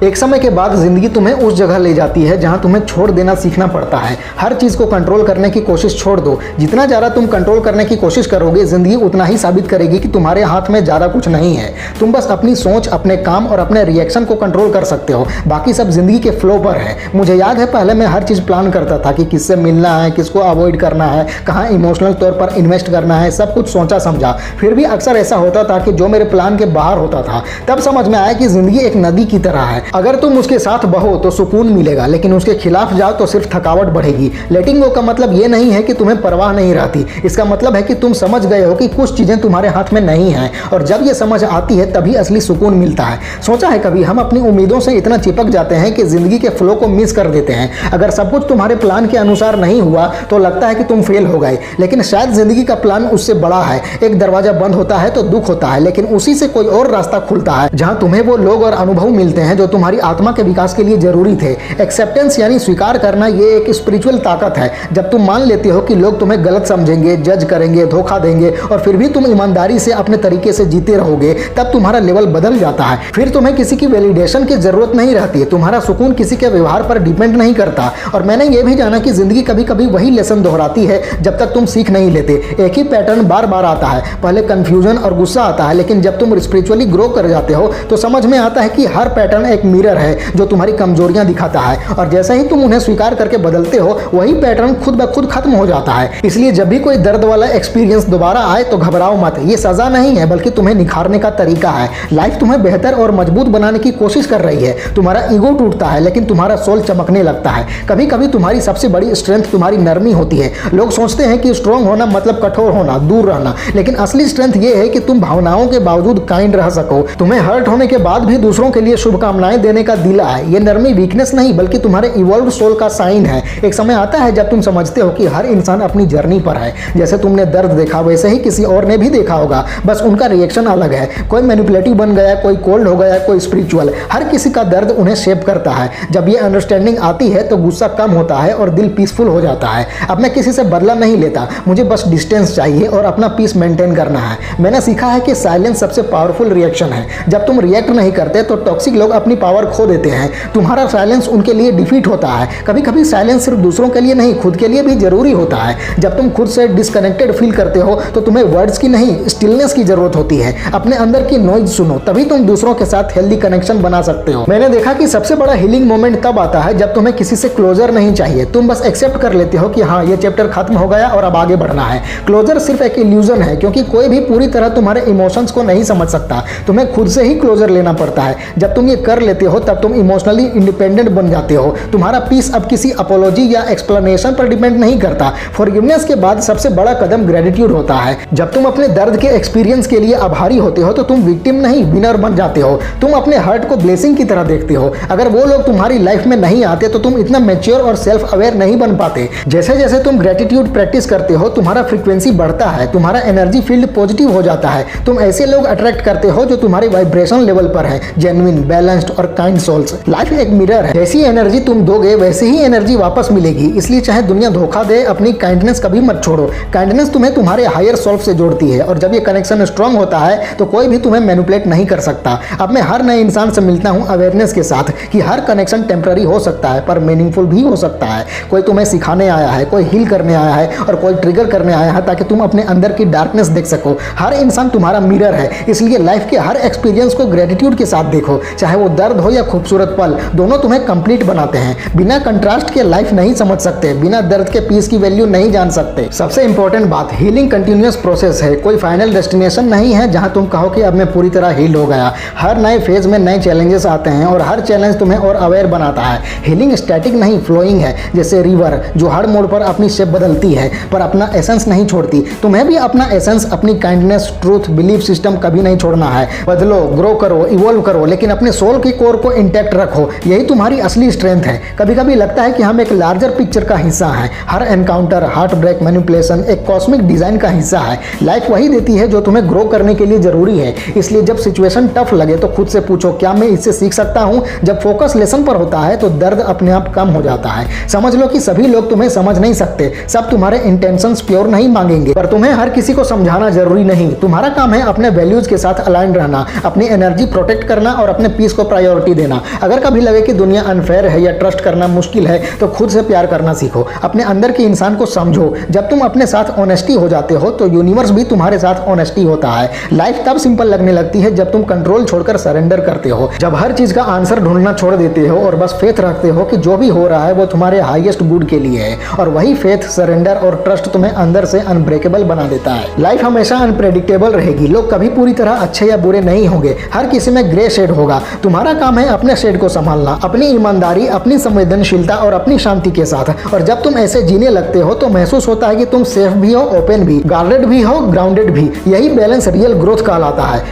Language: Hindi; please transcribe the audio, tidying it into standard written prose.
एक समय के बाद जिंदगी तुम्हें उस जगह ले जाती है जहां तुम्हें छोड़ देना सीखना पड़ता है। हर चीज को कंट्रोल करने की कोशिश छोड़ दो। जितना ज्यादा तुम कंट्रोल करने की कोशिश करोगे, जिंदगी उतना ही साबित करेगी कि तुम्हारे हाथ में ज्यादा कुछ नहीं है। तुम बस अपनी सोच, अपने काम और अपने रिएक्शन को कंट्रोल कर सकते हो, बाकी सब जिंदगी के फ्लो पर है। मुझे याद है पहले मैं हर चीज प्लान करता था कि किससे मिलना है, किसको अवॉइड करना है, कहाँ इमोशनल तौर पर इन्वेस्ट करना है, सब कुछ सोचा समझा। फिर भी अक्सर ऐसा होता था कि जो मेरे प्लान के बाहर होता था। तब समझ में आया कि जिंदगी एक नदी की तरह है। अगर तुम उसके साथ बहो तो सुकून मिलेगा, लेकिन उसके खिलाफ जाओ तो सिर्फ थकावट बढ़ेगी। लेटिंग गो का मतलब ये नहीं है कि तुम्हें परवाह नहीं रहती। इसका मतलब है कि तुम समझ गए हो कि कुछ चीजें तुम्हारे हाथ में नहीं है, और जब ये समझ आती है तभी असली सुकून मिलता है। सोचा है कभी हम अपनी उम्मीदों से इतना चिपक जाते हैं कि जिंदगी के फ्लो को मिस कर देते हैं। अगर सब कुछ तुम्हारे प्लान के अनुसार नहीं हुआ तो लगता है कि तुम फेल हो गए, लेकिन शायद जिंदगी का प्लान उससे बड़ा है। एक दरवाजा बंद होता है तो दुख होता है, लेकिन उसी से कोई और रास्ता खुलता है जहां तुम्हें वो लोग और अनुभव मिलते हैं जो तुम्हारी आत्मा के विकास के लिए जरूरी थे। एक्सेप्टेंस यानी स्वीकार करना, ये एक स्पिरिचुअल ताकत है। जब तुम मान लेते हो कि लोग तुम्हें गलत समझेंगे, जज करेंगे, धोखा देंगे, और फिर भी तुम ईमानदारी से अपने तरीके से जीते रहोगे, तब तुम्हारा लेवल बदल जाता है। फिर तुम्हें किसी की वैलिडेशन की जरूरत नहीं रहती है। तुम्हारा सुकून किसी के व्यवहार पर डिपेंड नहीं करता। और मैंने ये भी जाना कि जिंदगी कभी कभी वही लेसन दोहराती है जब तक तुम सीख नहीं लेते। एक ही पैटर्न बार बार आता है। पहले कंफ्यूजन और गुस्सा आता है, लेकिन जब तुम स्पिरिचुअली ग्रो कर जाते हो तो समझ में आता है कि हर पैटर्न एक मिरर है जो तुम्हारी कमजोरियां दिखाता है, और जैसे ही तुम उन्हें स्वीकार करके बदलते हो वही पैटर्न खुद ब खुद खत्म हो जाता है। इसलिए जब भी कोई दर्द वाला एक्सपीरियंस दोबारा आए तो घबराओ मत। ये सजा नहीं है, बल्कि तुम्हें निखारने का तरीका है। लाइफ तुम्हें बेहतर और मजबूत बनाने की कोशिश कर रही है। तुम्हारा ईगो टूटता है, लेकिन तुम्हारा सोल चमकने लगता है। कभी कभी तुम्हारी सबसे बड़ी स्ट्रेंथ तुम्हारी नरमी होती है। लोग सोचते हैं कि स्ट्रांग होना मतलब कठोर होना, दूर रहना, लेकिन असली स्ट्रेंथ ये है कि तुम भावनाओं के बावजूद काइंड रह सको। तुम्हें हर्ट होने के बाद भी दूसरों के लिए शुभकामनाएं देने का दिल है। ये नरमी वीकनेस नहीं, बल्कि तुम्हारे इवॉल्व्ड सोल का साइन है। एक समय आता है जब तुम समझते हो कि हर इंसान अपनी जर्नी पर है। जैसे तुमने दर्द देखा, वैसे ही किसी और ने भी देखा होगा, बस उनका रिएक्शन अलग है। कोई मैनिपुलेटिव बन गया, कोई कोल्ड हो गया, कोई स्पिरिचुअल। हर किसी का दर्द उन्हें शेप करता है। जब ये अंडरस्टैंडिंग आती है तो गुस्सा कम होता है और दिल पीसफुल हो जाता है। अब मैं किसी से बदला नहीं लेता, मुझे बस डिस्टेंस चाहिए और अपना पीस मेंटेन करना है। मैंने सीखा है कि साइलेंस सबसे पावरफुल रिएक्शन है। जब तुम रिएक्ट नहीं करते तो टॉक्सिक लोग अपनी पावर खो देते हैं। तुम्हारा साइलेंस उनके लिए डिफीट होता है। कभी कभी साइलेंस सिर्फ दूसरों के लिए नहीं, खुद के लिए भी जरूरी होता है। जब तुम खुद से डिस्कनेक्टेड फील करते हो तो तुम्हें वर्ड्स की नहीं, स्टिलनेस की जरूरत होती है। अपने अंदर की नॉइज सुनो, तभी तुम दूसरों के साथ हेल्दी कनेक्शन बना सकते हो। मैंने देखा कि सबसे बड़ा हीलिंग मोमेंट तब आता है जब तुम्हें किसी से क्लोजर नहीं चाहिए। तुम बस एक्सेप्ट कर लेते हो कि हाँ, ये चैप्टर खत्म हो गया और अब आगे बढ़ना है। क्लोजर सिर्फ एक इल्यूजन है, क्योंकि कोई भी पूरी तरह तुम्हारे इमोशंस को नहीं समझ सकता। तुम्हें खुद से ही क्लोजर लेना पड़ता है। जब तुम ये कर लेते हो तब तुम इमोशनली इंडिपेंडेंट बन जाते हो। तुम्हारा पीस अब किसी अपोलॉजी या एक्सप्लेनेशन पर डिपेंड नहीं करता। फॉरगिवनेस के बाद सबसे बड़ा कदम ग्रेटिट्यूड होता है। जब तुम अपने दर्द के एक्सपीरियंस के लिए आभारी होते हो तो तुम विक्टिम नहीं, विनर बन जाते हो। तुम अपने हर्ट को ब्लेसिंग की तरह देखते हो। अगर वो लोग तुम्हारी लाइफ में नहीं आते तो तुम इतना मैच्योर और सेल्फ अवेयर नहीं बन पाते। जैसे जैसे तुम ग्रेटिट्यूड प्रैक्टिस करते हो, तुम्हारा फ्रीक्वेंसी बढ़ता है, तुम्हारा एनर्जी फील्ड पॉजिटिव हो जाता है। तुम ऐसे लोग अट्रैक्ट करते हो जो तुम्हारे वाइब्रेशन लेवल पर है, जेन्युइन, बैलेंस्ड और काइंड सोल्स। लाइफ एक मिरर है, जैसी एनर्जी तुम दोगे वैसे ही एनर्जी वापस मिलेगी। इसलिए चाहे दुनिया धोखा दे, अपनी काइंडनेस कभी मत छोड़ो। काइंडनेस तुम्हें तुम्हारे हायर सेल्फ से जोड़ती है, और जब ये कनेक्शन स्ट्रांग होता है तो कोई भी तुम्हें मैनिपुलेट नहीं कर सकता। अब मैं हर नए इंसान से मिलता हूं अवेयरनेस के साथ कि हर कनेक्शन टेम्पररी हो सकता है पर मीनिंगफुल भी हो सकता है। कोई तुम्हें सिखाने आया है, कोई हील करने आया है, और कोई ट्रिगर करने आया है ताकि तुम अपने अंदर की डार्कनेस देख सको। हर इंसान तुम्हारा मिरर है, इसलिए लाइफ के हर एक्सपीरियंस को ग्रेटिट्यूड के साथ देखो। चाहे वो दर्द हो या खूबसूरत पल, दोनों तुम्हें कंप्लीट बनाते हैं। बिना कंट्रास्ट के लाइफ नहीं समझ सकते, बिना दर्द के पीस की वैल्यू नहीं जान सकते। सबसे इंपॉर्टेंट बात, हीलिंग कंटिन्यूअस प्रोसेस है, कोई फाइनल डेस्टिनेशन नहीं है जहां तुम कहो कि अब मैं पूरी तरह हील हो गया। हर नए फेज में नए चैलेंजेस आते हैं और हर चैलेंज तुम्हें और अवेयर बनाता है। हीलिंग स्टैटिक नहीं, फ्लोइंग है, जैसे रिवर जो हर मोड़ पर अपनी शेप बदलती है पर अपना एसेंस नहीं छोड़ती। तुम्हें भी अपना एसेंस, अपनी काइंडनेस, ट्रूथ, बिलीफ सिस्टम कभी नहीं छोड़ना है। बदलो, ग्रो करो, इवॉल्व करो, लेकिन अपने सोल की कोर को इंटैक्ट रखो। यही तुम्हारी असली स्ट्रेंथ है। कभी कभी लगता है कि हम एक लार्जर पिक्चर का हिस्सा हैं। हर एनकाउंटर, हार्ट ब्रेक, मैनिपुलेशन एक कॉस्मिक डिजाइन का हिस्सा है। लाइफ वही देती है जो तुम्हें ग्रो करने के लिए जरूरी है। इसलिए जब सिचुएशन टफ लगे तो खुद से पूछो, क्या मैं इससे सीख सकता हूं? जब फोकस लेसन पर होता है तो दर्द अपने आप कम हो जाता है। समझ लो कि सभी लोग तुम्हें समझ नहीं सकते, सब तुम्हारे इंटेंशंस प्योर नहीं मांगेंगे, पर तुम्हें हर किसी को समझाना जरूरी नहीं। तुम्हारा काम है अपने वैल्यूज के साथ अलाइन रहना, अपनी एनर्जी प्रोटेक्ट करना और अपने पीस को प्रायोरिटी प्रायोरिटी देना। अगर कभी लगे कि दुनिया अनफेयर है या ट्रस्ट करना मुश्किल है तो खुद से प्यार करना सीखो। अपने अंदर के इंसान को समझो। जब तुम अपने साथ ऑनेस्टी हो जाते हो तो यूनिवर्स भी तुम्हारे साथ ऑनेस्टी होता है। लाइफ तब सिंपल लगने लगती है जब तुम कंट्रोल छोड़कर सरेंडर करते हो, जब हर चीज का आंसर ढूंढना छोड़ देते हो और बस फेथ रखते हो कि जो भी हो रहा है वो तुम्हारे हाईएस्ट गुड के लिए है। और वही फेथ, सरेंडर और ट्रस्ट तुम्हें अंदर से अनब्रेकेबल बना देता है। लाइफ हमेशा अनप्रेडिक्टेबल रहेगी। लोग कभी पूरी तरह अच्छे या बुरे नहीं होंगे। हर किसी में ग्रे शेड होगा। तुम्हारा काम है अपने शेड को संभालना, अपनी ईमानदारी, अपनी संवेदनशीलता और अपनी शांति के साथ। और जब तुम ऐसे जीने लगते हो तो महसूस होता है कि तुम सेफ भी हो, ओपन भी, गार्डेड भी हो, ग्राउंडेड भी। यही बैलेंस रियल ग्रोथ कहलाता है।